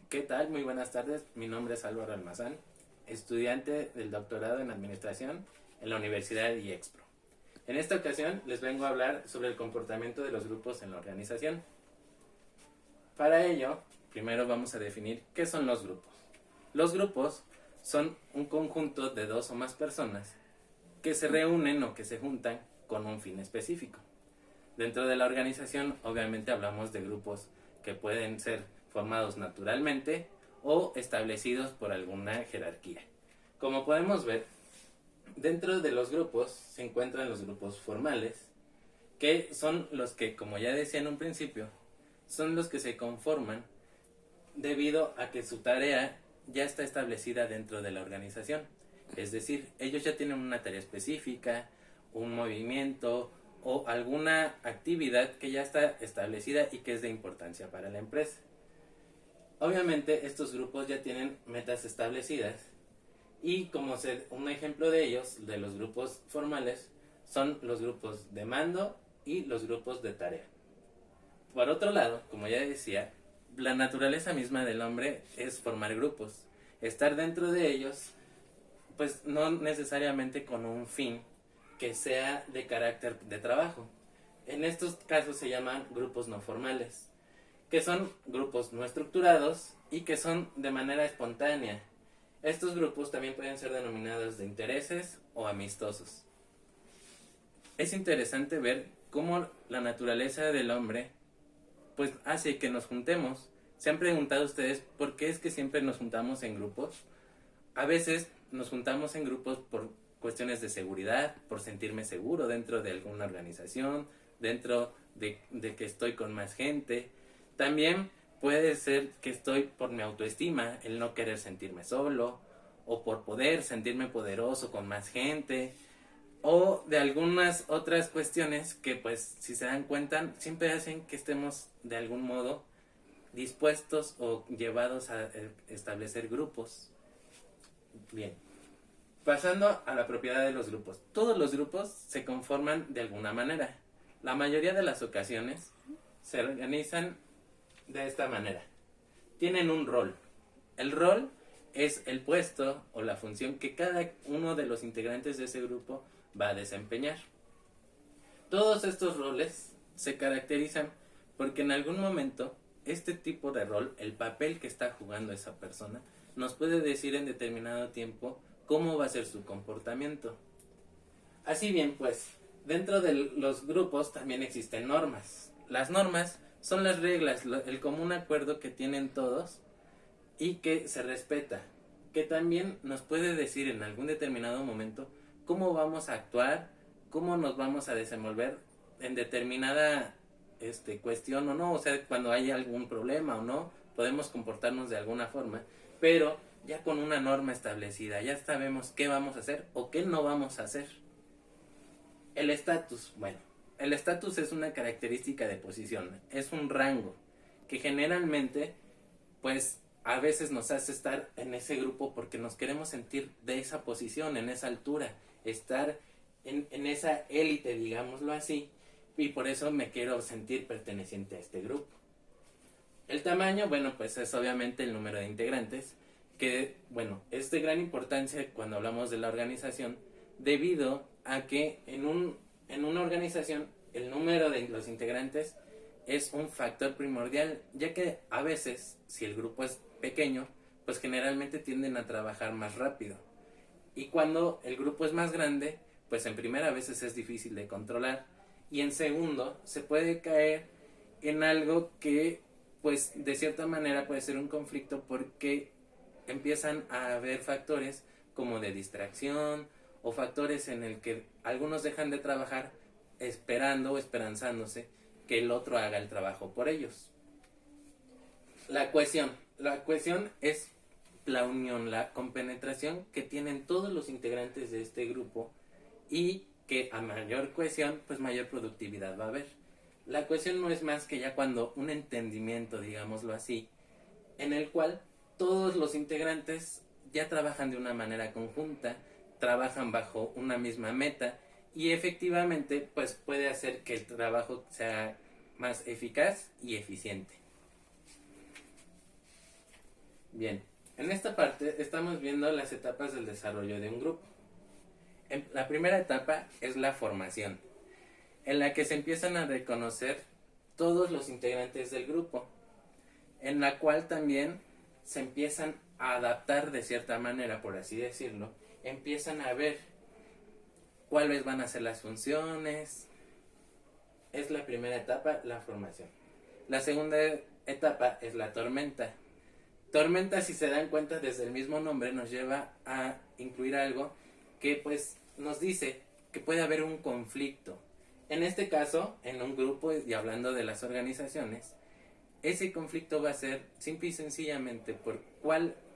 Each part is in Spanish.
¿Qué tal? Muy buenas tardes. Mi nombre es Álvaro Almazán, estudiante del doctorado en Administración en la Universidad de IEXPRO. En esta ocasión les vengo a hablar sobre el comportamiento de los grupos en la organización. Para ello, primero vamos a definir qué son los grupos. Los grupos son un conjunto de dos o más personas que se reúnen o que se juntan con un fin específico. Dentro de la organización, obviamente hablamos de grupos que pueden ser formados naturalmente o establecidos por alguna jerarquía. Como podemos ver, dentro de los grupos se encuentran los grupos formales, que son los que, como ya decía en un principio, son los que se conforman debido a que su tarea ya está establecida dentro de la organización. Es decir, ellos ya tienen una tarea específica, un movimiento o alguna actividad que ya está establecida y que es de importancia para la empresa. Obviamente estos grupos ya tienen metas establecidas y un ejemplo de ellos, de los grupos formales, son los grupos de mando y los grupos de tarea. Por otro lado, como ya decía, la naturaleza misma del hombre es formar grupos, estar dentro de ellos, pues no necesariamente con un fin que sea de carácter de trabajo. En estos casos se llaman grupos no formales, que son grupos no estructurados y que son de manera espontánea. Estos grupos también pueden ser denominados de intereses o amistosos. Es interesante ver cómo la naturaleza del hombre pues hace que nos juntemos. ¿Se han preguntado ustedes por qué es que siempre nos juntamos en grupos? A veces nos juntamos en grupos por cuestiones de seguridad, por sentirme seguro dentro de alguna organización, dentro de que estoy con más gente. También puede ser que estoy por mi autoestima, el no querer sentirme solo, o por poder sentirme poderoso con más gente, o de algunas otras cuestiones que pues si se dan cuenta siempre hacen que estemos de algún modo dispuestos o llevados a establecer grupos. Bien, pasando a la propiedad de los grupos. Todos los grupos se conforman de alguna manera. La mayoría de las ocasiones se organizan de esta manera. Tienen un rol. El rol es el puesto o la función que cada uno de los integrantes de ese grupo va a desempeñar. Todos estos roles se caracterizan porque en algún momento este tipo de rol, el papel que está jugando esa persona, nos puede decir en determinado tiempo cómo va a ser su comportamiento. Así bien, pues, dentro de los grupos también existen normas. Las normas son las reglas, el común acuerdo que tienen todos y que se respeta, que también nos puede decir en algún determinado momento cómo vamos a actuar, cómo nos vamos a desenvolver en determinada cuestión o no, o sea, cuando hay algún problema o no, podemos comportarnos de alguna forma, pero ya con una norma establecida, ya sabemos qué vamos a hacer o qué no vamos a hacer. El estatus, bueno, el estatus es una característica de posición, es un rango que generalmente, pues, a veces nos hace estar en ese grupo porque nos queremos sentir de esa posición, en esa altura, estar en esa élite, digámoslo así, y por eso me quiero sentir perteneciente a este grupo. El tamaño, bueno, pues es obviamente el número de integrantes, que, bueno, es de gran importancia cuando hablamos de la organización, debido a que en una organización el número de los integrantes es un factor primordial, ya que a veces, si el grupo es pequeño, pues generalmente tienden a trabajar más rápido. Y cuando el grupo es más grande, pues en primera veces es difícil de controlar, y en segundo se puede caer en algo que pues de cierta manera puede ser un conflicto porque empiezan a haber factores como de distracción o factores en el que algunos dejan de trabajar esperando o esperanzándose que el otro haga el trabajo por ellos. La cohesión es la unión, la compenetración que tienen todos los integrantes de este grupo y que a mayor cohesión, pues mayor productividad va a haber. La cohesión no es más que ya cuando un entendimiento, digámoslo así, en el cual todos los integrantes ya trabajan de una manera conjunta, trabajan bajo una misma meta y efectivamente pues puede hacer que el trabajo sea más eficaz y eficiente. Bien, en esta parte estamos viendo las etapas del desarrollo de un grupo. La primera etapa es la formación, en la que se empiezan a reconocer todos los integrantes del grupo, en la cual también se empiezan a adaptar de cierta manera, por así decirlo, empiezan a ver cuáles van a ser las funciones. Es la primera etapa, la formación. La segunda etapa es la tormenta. Tormenta, si se dan cuenta desde el mismo nombre, nos lleva a incluir algo que pues nos dice que puede haber un conflicto. En este caso, en un grupo y hablando de las organizaciones, ese conflicto va a ser simple y sencillamente por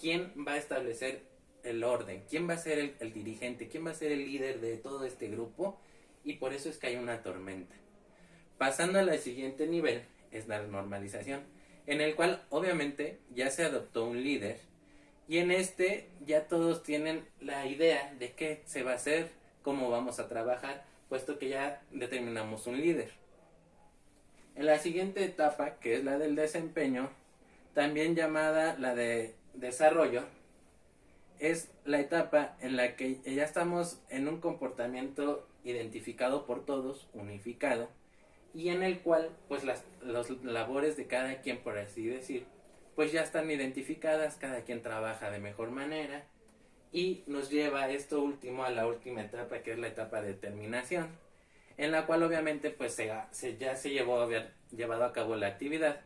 quién va a establecer el orden, quién va a ser el dirigente, quién va a ser el líder de todo este grupo, y por eso es que hay una tormenta. Pasando al siguiente nivel es la normalización, en el cual obviamente ya se adoptó un líder y en este ya todos tienen la idea de qué se va a hacer, cómo vamos a trabajar, puesto que ya determinamos un líder. En la siguiente etapa, que es la del desempeño, también llamada la de desarrollo, es la etapa en la que ya estamos en un comportamiento identificado por todos, unificado, y en el cual pues las labores de cada quien, por así decir, pues ya están identificadas, cada quien trabaja de mejor manera, y nos lleva esto último a la última etapa, que es la etapa de terminación, en la cual obviamente pues ya se llevado a cabo la actividad,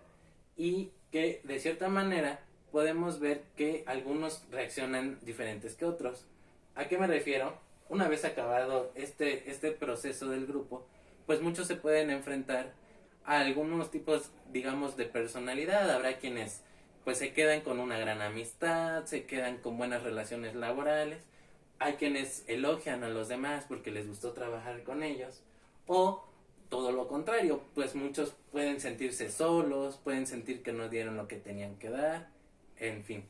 y que de cierta manera podemos ver que algunos reaccionan diferentes que otros. ¿A qué me refiero? Una vez acabado este proceso del grupo, pues muchos se pueden enfrentar a algunos tipos, digamos, de personalidad. Habrá quienes pues se quedan con una gran amistad, se quedan con buenas relaciones laborales. Hay quienes elogian a los demás porque les gustó trabajar con ellos. O todo lo contrario, pues muchos pueden sentirse solos, pueden sentir que no dieron lo que tenían que dar, en fin.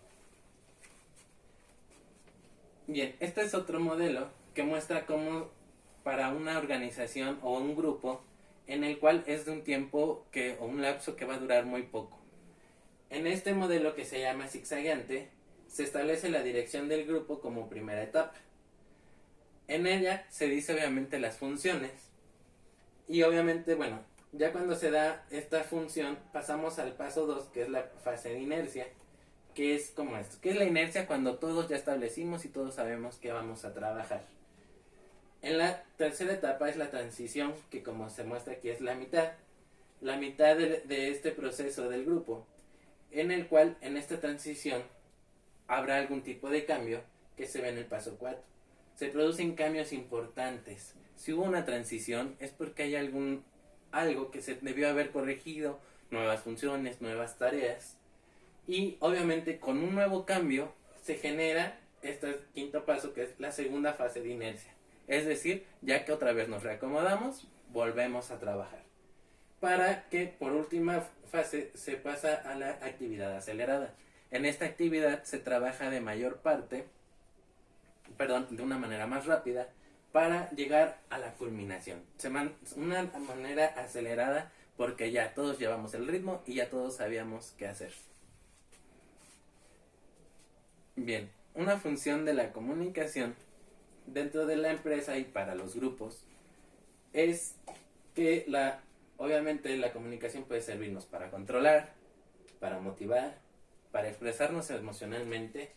Bien, este es otro modelo que muestra cómo para una organización o un grupo en el cual es de un tiempo o un lapso que va a durar muy poco. En este modelo, que se llama zigzagueante, se establece la dirección del grupo como primera etapa. En ella se dice obviamente las funciones y obviamente, bueno, ya cuando se da esta función pasamos al paso 2, que es la fase de inercia, que es como esto, que es la inercia cuando todos ya establecimos y todos sabemos que vamos a trabajar. En la tercera etapa es la transición, que como se muestra aquí es la mitad de este proceso del grupo, en el cual en esta transición habrá algún tipo de cambio que se ve en el paso 4. Se producen cambios importantes. Si hubo una transición es porque hay algo que se debió haber corregido, nuevas funciones, nuevas tareas, y obviamente con un nuevo cambio se genera este quinto paso, que es la segunda fase de inercia. Es decir, ya que otra vez nos reacomodamos, volvemos a trabajar. Para que por última fase se pasa a la actividad acelerada. En esta actividad se trabaja de una manera más rápida para llegar a la culminación. Una manera acelerada porque ya todos llevamos el ritmo y ya todos sabíamos qué hacer. Bien, una función de la comunicación dentro de la empresa y para los grupos es que obviamente la comunicación puede servirnos para controlar, para motivar, para expresarnos emocionalmente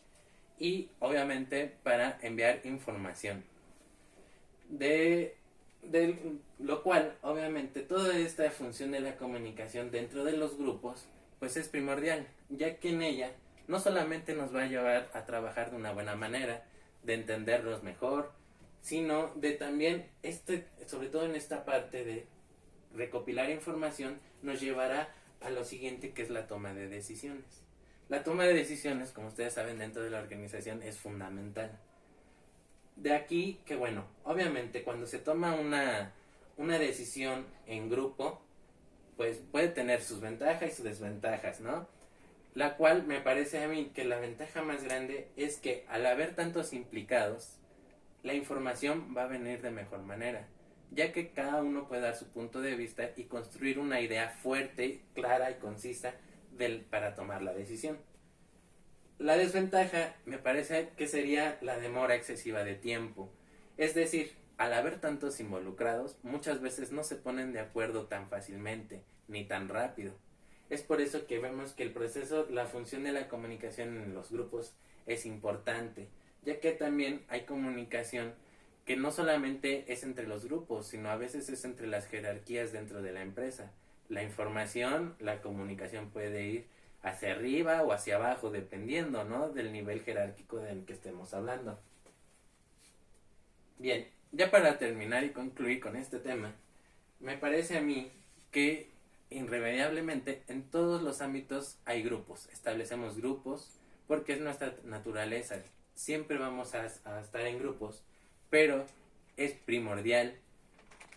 y obviamente para enviar información. De lo cual, obviamente, toda esta función de la comunicación dentro de los grupos pues es primordial, ya que en ella no solamente nos va a llevar a trabajar de una buena manera, de entenderlos mejor, sino de también, sobre todo en esta parte de recopilar información, nos llevará a lo siguiente, que es la toma de decisiones. La toma de decisiones, como ustedes saben, dentro de la organización es fundamental. De aquí que, bueno, obviamente cuando se toma una decisión en grupo, pues puede tener sus ventajas y sus desventajas, ¿no? La cual me parece a mí que la ventaja más grande es que al haber tantos implicados, la información va a venir de mejor manera, ya que cada uno puede dar su punto de vista y construir una idea fuerte, clara y concisa para tomar la decisión. La desventaja me parece que sería la demora excesiva de tiempo. Es decir, al haber tantos involucrados, muchas veces no se ponen de acuerdo tan fácilmente, ni tan rápido. Es por eso que vemos que el proceso, la función de la comunicación en los grupos es importante, ya que también hay comunicación que no solamente es entre los grupos, sino a veces es entre las jerarquías dentro de la empresa. La información, la comunicación puede ir hacia arriba o hacia abajo, dependiendo, ¿no?, del nivel jerárquico del que estemos hablando. Bien, ya para terminar y concluir con este tema, me parece a mí que irremediablemente en todos los ámbitos hay grupos. Establecemos grupos porque es nuestra naturaleza. Siempre vamos a estar en grupos, pero es primordial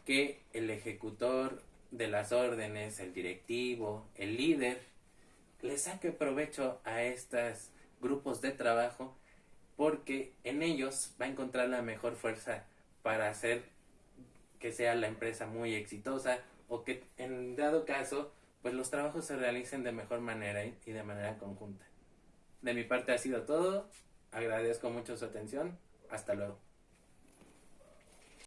que el ejecutor de las órdenes, el directivo, el líder, le saque provecho a estos grupos de trabajo, porque en ellos va a encontrar la mejor fuerza para hacer que sea la empresa muy exitosa, o que en dado caso pues los trabajos se realicen de mejor manera y de manera conjunta. De mi parte ha sido todo. Agradezco mucho su atención. Hasta luego.